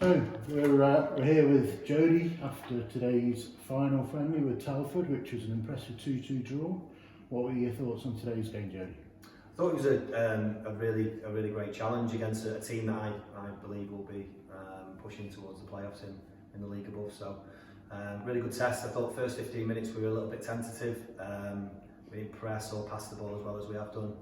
So we're here with Jody after today's final friendly with Telford, which was an impressive 2-2 draw. What were your thoughts on today's game, Jody? I thought it was a really great challenge against a team that I believe will be pushing towards the playoffs in the league above. So really good test. I thought first 15 minutes we were a little bit tentative. We didn't press or pass the ball as well as we have done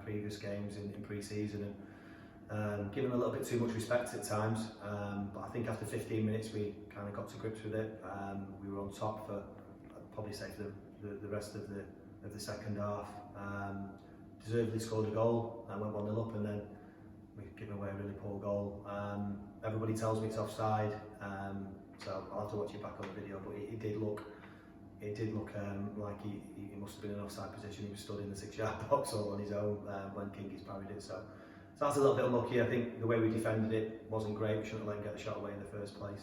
previous games in pre-season, and given a little bit too much respect at times. But I think after 15 minutes we kind of got to grips with it. We were on top for, I'd probably say, for the rest of the second half. Deservedly scored a goal and went 1-0 up, and then we've given away a really poor goal. Everybody tells me it's offside, so I'll have to watch it back on the video, but it did look like he must have been in an offside position. He was stood in the 6-yard box all on his own when Kingis parried it. So that's a little bit unlucky. I think the way we defended it wasn't great. We shouldn't have let him get the shot away in the first place.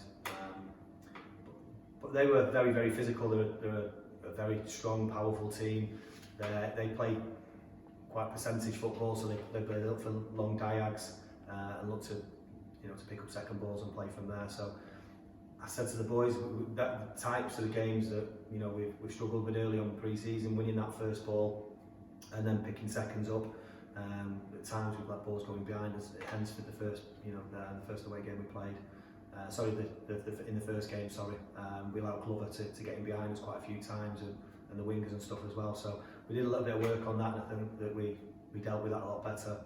But they were very physical. They're a very strong, powerful team. They play quite percentage football, so they look for long diags and look to pick up second balls and play from there. So I said to the boys, that types of the games that we've struggled with early on in pre-season, winning that first ball and then picking seconds up. At times we've let balls going behind us. Hence for the first the first away game we played. In the first game, we allowed Glover to get in behind us quite a few times, and the wingers and stuff as well. So we did a little bit of work on that, and I think that we dealt with that a lot better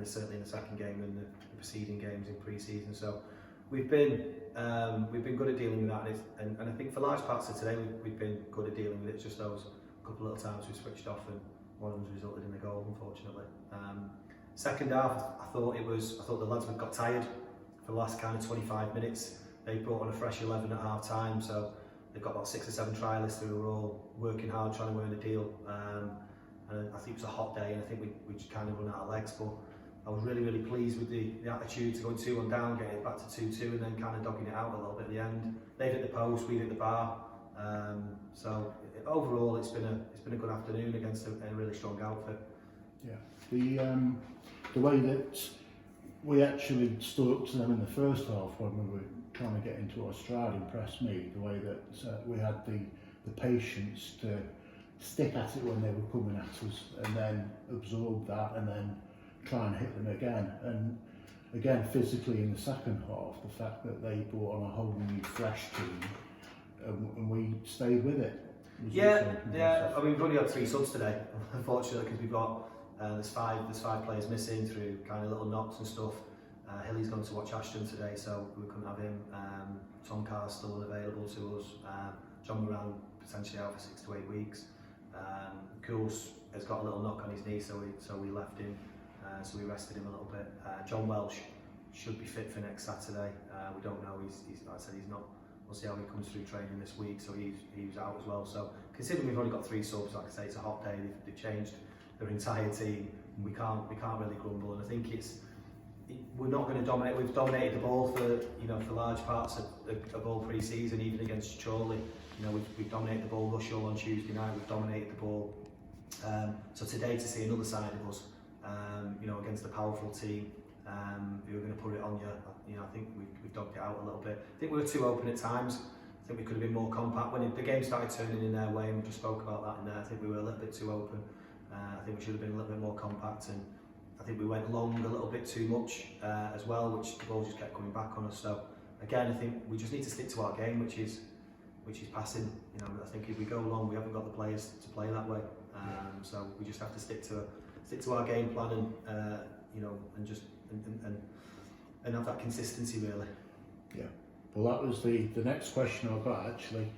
certainly in the second game than the preceding games in pre-season. So we've been good at dealing with that, and I think for large parts of today we've been good at dealing with it. It's just those couple of little times we switched off, and one of them's resulted in a goal, unfortunately. Second half, I thought the lads got tired for the last kind of 25 minutes. They brought on a fresh 11 at half time, so they've got about 6 or 7 trialists who were all working hard trying to earn a deal. And I think it was a hot day, and I think we just kind of run out of legs. But I was really pleased with the attitude to going 2-1 down, getting it back to 2-2, and then kind of dogging it out a little bit at the end. They hit the post, we hit the bar. So overall, it's been a good afternoon against a really strong outfit. Yeah, the way that we actually stood up to them in the first half when we were trying to get into our stride impressed me. The way that we had the patience to stick at it when they were coming at us, and then absorb that, and then try and hit them again. And again, physically in the second half, the fact that they brought on a whole new fresh team, and we stayed with it. Yeah. I mean, we've only got 3 subs today, unfortunately, because we've got there's five players missing through kind of little knocks and stuff. Hilly's gone to watch Ashton today, so we couldn't have him. Tom Carr's still unavailable to us. John Moran potentially out for 6 to 8 weeks. Cools has got a little knock on his knee, so we left him. So we rested him a little bit. John Welsh should be fit for next Saturday. We don't know. Like I said, he's not. We'll see how he comes through training this week. So he's out as well. So considering we've only got 3 subs, like I say, it's a hot day. They've changed their entire team. We can't really grumble. And I think we're not going to dominate. We've dominated the ball for large parts of all pre-season, even against Chorley. We've dominated the ball. Rushall on Tuesday night, we've dominated the ball. So today to see another side of us, against a powerful team who are going to put it on you, I think we've dogged it out a little bit. I think we were too open at times. I think we could have been more compact. When the game started turning in their way, and we just spoke about that in there, I think we were a little bit too open. I think we should have been a little bit more compact, and I think we went long a little bit too much as well, which the ball just kept coming back on us. So again, I think we just need to stick to our game, which is passing. I think if we go long, we haven't got the players to play that way. So we just have to stick to our game plan, and have that consistency, really. Yeah. Well, that was the next question I've got actually,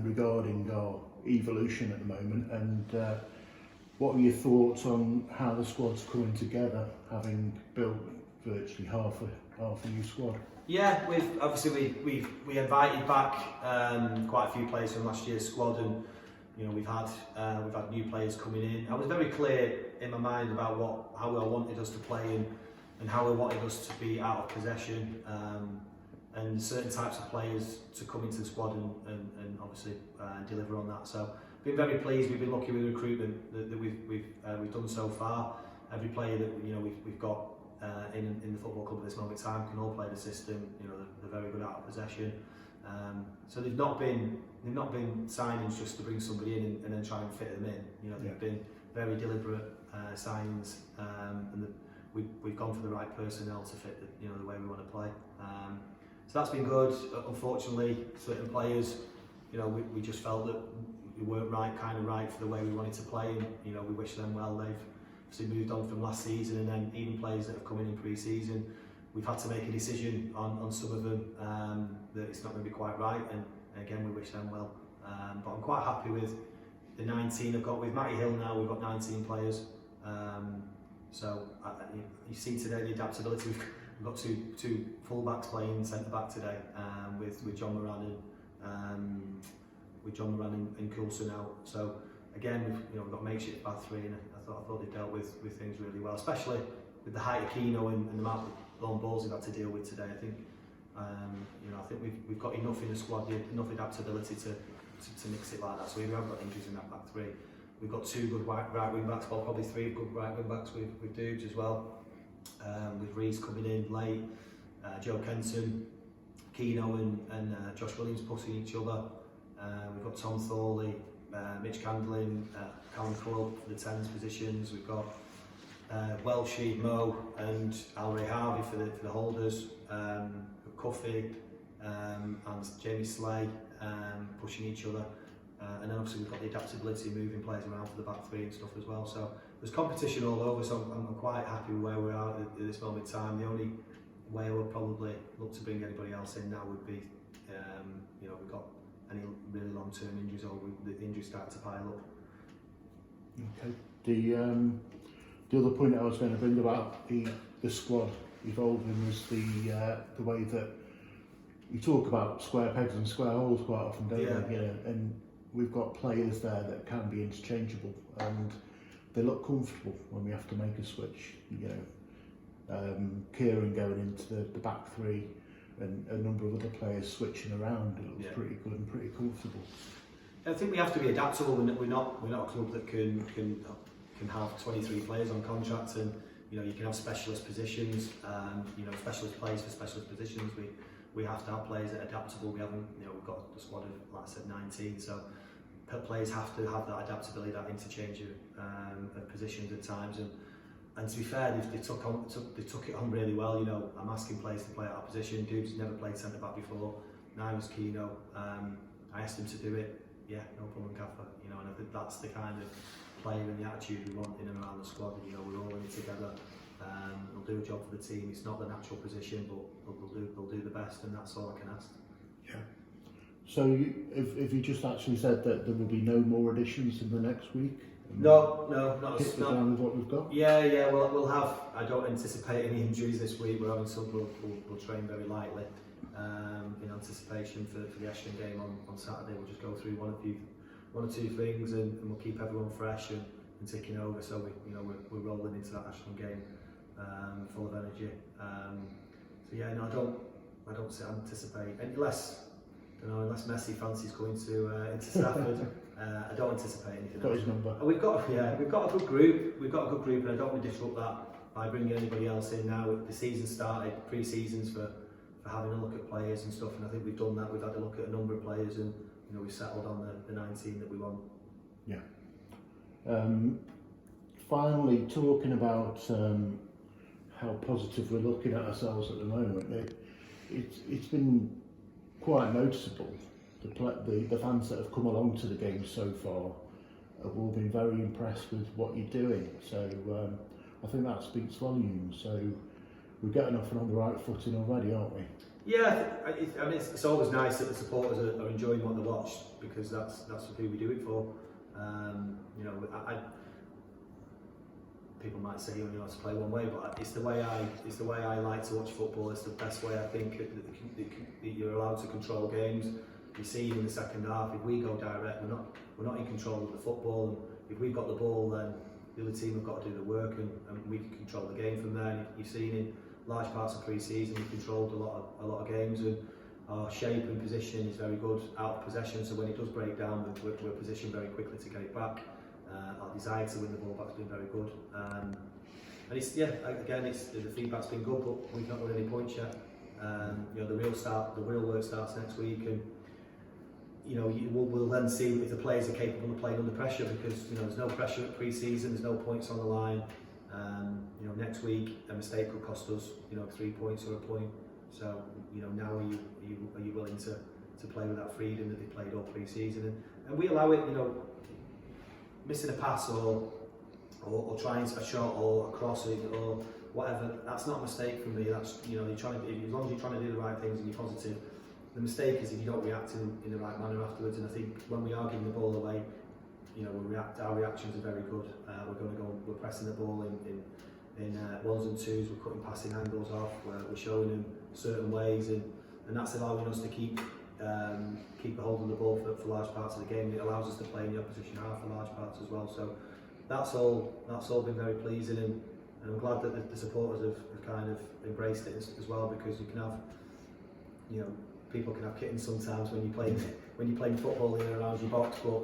regarding our evolution at the moment, and what are your thoughts on how the squad's coming together, having built virtually half a new squad? Yeah, we invited back quite a few players from last year's squad, and we've had new players coming in. I was very clear in my mind about how I wanted us to play and how I wanted us to be out of possession, and certain types of players to come into the squad and obviously deliver on that. So been very pleased. We've been lucky with the recruitment that we've done so far. Every player that we've got in the football club at this moment in time, can all play the system. You know, they're very good out of possession. So they've not been signings just to bring somebody in and then try and fit them in. You know, they've been very deliberate signings, and we've gone for the right personnel to fit the way we want to play. So that's been good. Unfortunately, certain players, you know, we just felt that we weren't right for the way we wanted to play, and you know, we wish them well. They've obviously moved on from last season, and then even players that have come in pre-season, we've had to make a decision on some of them that it's not going to be quite right, and again, we wish them well. But I'm quite happy with the 19 I've got. With Matty Hill now, we've got 19 players. So you see today the adaptability. We've got two full-backs playing centre back today, with John Moran and Coulson out. So again, we've got makeshift back three, and I thought they dealt with things really well, especially with the height of Keno and the amount of long balls they've had to deal with today. I think I think we've got enough in the squad, enough adaptability to mix it like that. So we haven't got injuries in that back three. We've got two good right wing backs, well, probably three good right wing backs with Dubes as well. With Rees coming in late, Joe Kenton, Keno and Josh Williams pushing each other. We've got Tom Thorley, Mitch Candlin, Callum Clubb for the 10s positions. We've got Welshie, Mo and Al Ray Harvey for the holders. Cuffy and Jamie Slay pushing each other. And then obviously we've got the adaptability, moving players around for the back three and stuff as well. So there's competition all over, so I'm quite happy with where we're at this moment in time. The only way I would probably look to bring anybody else in now would be, we've got any really long-term injuries, or the injuries start to pile up. Okay. The other point I was going to bring about the squad evolving was the way that you talk about square pegs and square holes quite often, don't you? Yeah. And we've got players there that can be interchangeable, and they look comfortable when we have to make a switch. You know, Kieran going into the back three, and a number of other players switching around. It looks pretty good and pretty comfortable. I think we have to be adaptable. We're not a club that can have 23 players on contract, and you can have specialist positions. Specialist players for specialist positions. We have to have players that are adaptable. We haven't. We've got a squad of, like I said, 19. So players have to have that adaptability, that interchange of positions at times. And to be fair, they took it on really well. I'm asking players to play out of position. Dude's never played centre back before. Now was Keno. I asked him to do it. Yeah, no problem, Gaffer. And I think that's the kind of player and the attitude we want in and around the squad. We're all in it together. They'll do a job for the team. It's not the natural position, but they'll do the best, and that's all I can ask. Yeah. So if you just actually said that there will be no more additions in the next week? No, not with what we've got. Yeah. Well, we'll have. I don't anticipate any injuries this week. We're having some. We'll train very lightly in anticipation for the Ashton game on Saturday. We'll just go through one or two things, and we'll keep everyone fresh and ticking over. So we're rolling into that Ashton game full of energy. I don't anticipate unless Messi fancies going into Stafford. I don't anticipate anything. Got his number. We've got a good group. We've got a good group, and I don't want to disrupt that by bringing anybody else in now. The season started, pre-seasons for having a look at players and stuff, and I think we've done that. We've had a look at a number of players, and we've settled on the 19 that we want. Yeah. Finally, talking about how positive we're looking at ourselves at the moment, it's been quite noticeable. The fans that have come along to the game so far have all been very impressed with what you're doing. So I think that speaks volumes. So we're getting off on the right footing already, aren't we? Yeah, it's always nice that the supporters are enjoying what they watch, because that's who we do it for. People might say you only have to play one way, but it's the way I like to watch football. It's the best way I think that you're allowed to control games. You see in the second half, if we go direct, we're not in control of the football. And if we've got the ball, then the other team have got to do the work, and we can control the game from there. And you've seen in large parts of pre-season, we controlled a lot of games, and our shape and positioning is very good out of possession. So when it does break down, we're positioned very quickly to get it back. Our desire to win the ball back has been very good. And it's the feedback's been good, but we've not got any points yet. You know, the real work starts next week, and you know, we'll then see if the players are capable of playing under pressure, because you know there's no pressure at pre-season, there's no points on the line. You know, next week a mistake could cost us, you know, 3 points or a point. So you know, now are you willing to play with that freedom that they played all pre-season, and we allow it. You know, missing a pass or trying a shot or a cross or whatever, that's not a mistake for me. That's, you know, you're trying to, as long as you're trying to do the right things and you're positive. The mistake is if you don't react in the right manner afterwards. And I think when we are giving the ball away, you know, our reactions are very good. We're pressing the ball in ones and twos. We're cutting passing angles off. We're showing them certain ways, and that's allowing us to keep a hold of the ball for large parts of the game. It allows us to play in the opposition half for large parts as well. So that's all been very pleasing, and I'm glad that the supporters have kind of embraced it as well, because you can have, you know, people can have kittens sometimes when you're playing football in and around your box, but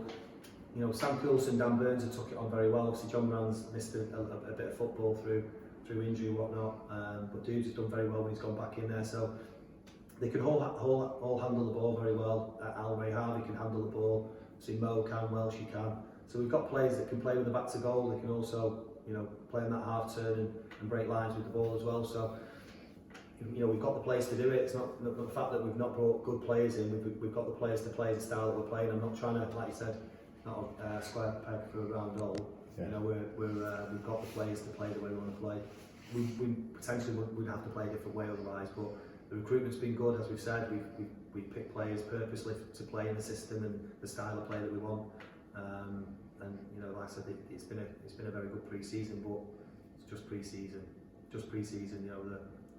you know, Sam Coulson, Dan Burns have took it on very well. Obviously John Brown's missed a bit of football through injury and whatnot, but Dudes has done very well when he's gone back in there, so they can all handle the ball very well. Al Ray Harvey can handle the ball, see Mo can, Welsh can. So we've got players that can play with the back to goal. They can also, you know, play on that half turn and break lines with the ball as well. So, you know, we've got the players to do it. It's not the fact that we've not brought good players in. We've got the players to play the style that we're playing. I'm not trying to, like you said, not a square peg for a round hole. Yeah. You know, we've got the players to play the way we want to play. We potentially would have to play a different way otherwise, but the recruitment's been good, as we've said. We've picked players purposely to play in the system and the style of play that we want. And you know, like I said, it's been a very good pre-season, but it's just pre-season. You know,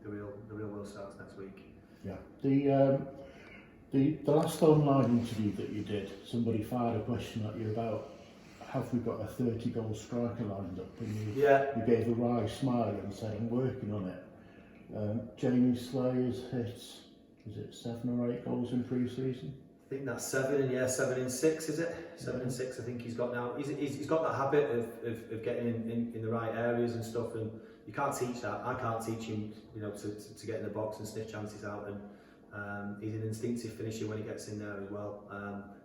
the real world starts next week. Yeah. The last online interview that you did, somebody fired a question at you about, have we got a 30-goal striker lined up? And you gave a wry smile and said, I'm working on it. Jamie Slayer's hit, is it 7 or 8 goals in pre-season? I think that's 7 in 6, is it? 7 in 6, I think he's got now. He's got that habit of getting in the right areas and stuff, and you can't teach that. I can't teach him, you know, to get in the box and sniff chances out, and he's an instinctive finisher when he gets in there as well.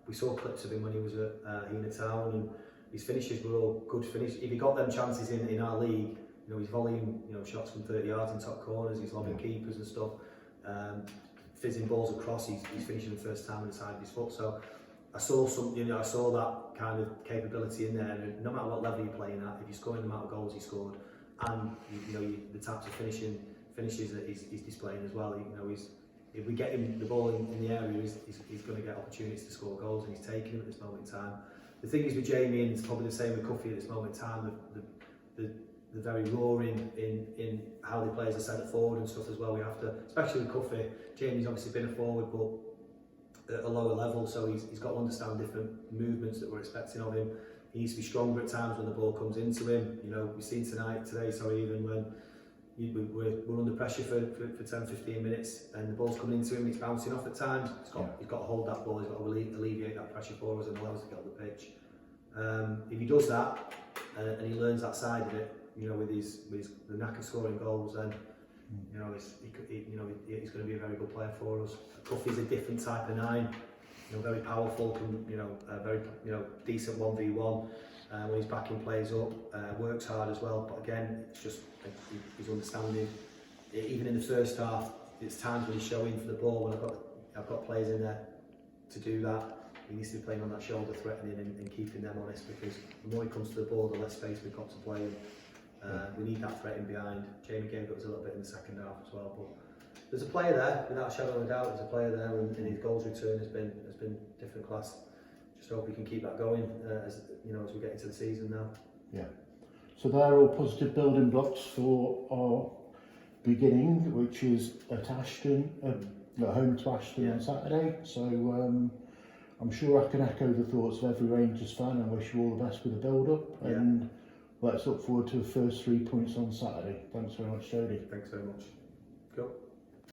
We saw clips of him when he was at Hena Town, and his finishes were all good finishes. If he got them chances in our league, you know, he's volleying, you know, shots from 30 yards in top corners, he's lobbing keepers and stuff. Fizzing balls across, he's finishing the first time on the side of his foot. So I saw that kind of capability in there, and no matter what level you're playing at, if you're scoring the amount of goals he scored, and you know, the types of finishes that he's displaying as well, you know, if we get him the ball in the area, he's going to get opportunities to score goals, and he's taking them at this moment in time. The thing is with Jamie, and it's probably the same with Cuffy at this moment in time, the very raw in how they play as a centre forward and stuff as well. We have to, especially with Cuffy, Jamie's obviously been a forward, but at a lower level, so he's got to understand different movements that we're expecting of him. He needs to be stronger at times when the ball comes into him. You know, we've seen today, even when we're under pressure for 10-15 minutes and the ball's coming into him, it's bouncing off at times. He's got to hold that ball, he's got to alleviate that pressure for us and allow us to get on the pitch. If he does that and he learns that side of it, you know, with the knack of scoring goals, then you know, he's going to be a very good player for us. Cuffy's a different type of 9, you know, very powerful, very decent 1v1 when he's backing players up, works hard as well. But again, it's just his understanding. Even in the first half, it's times when he's showing for the ball when I've got players in there to do that. He needs to be playing on that shoulder, threatening and keeping them honest, because the more he comes to the ball, the less space we've got to play in. We need that threat in behind. Jamie gave us a little bit in the second half as well, but there's a player there, without a shadow of a doubt. There's a player there, and his goals return has been different class. Just hope we can keep that going as we get into the season now. Yeah. So they're all positive building blocks for our beginning, which is at Ashton, home to Ashton on Saturday. So I'm sure I can echo the thoughts of every Rangers fan and wish you all the best with the build-up. And let's look forward to the first 3 points on Saturday. Thanks very much, Jody. Thanks very much. Cool.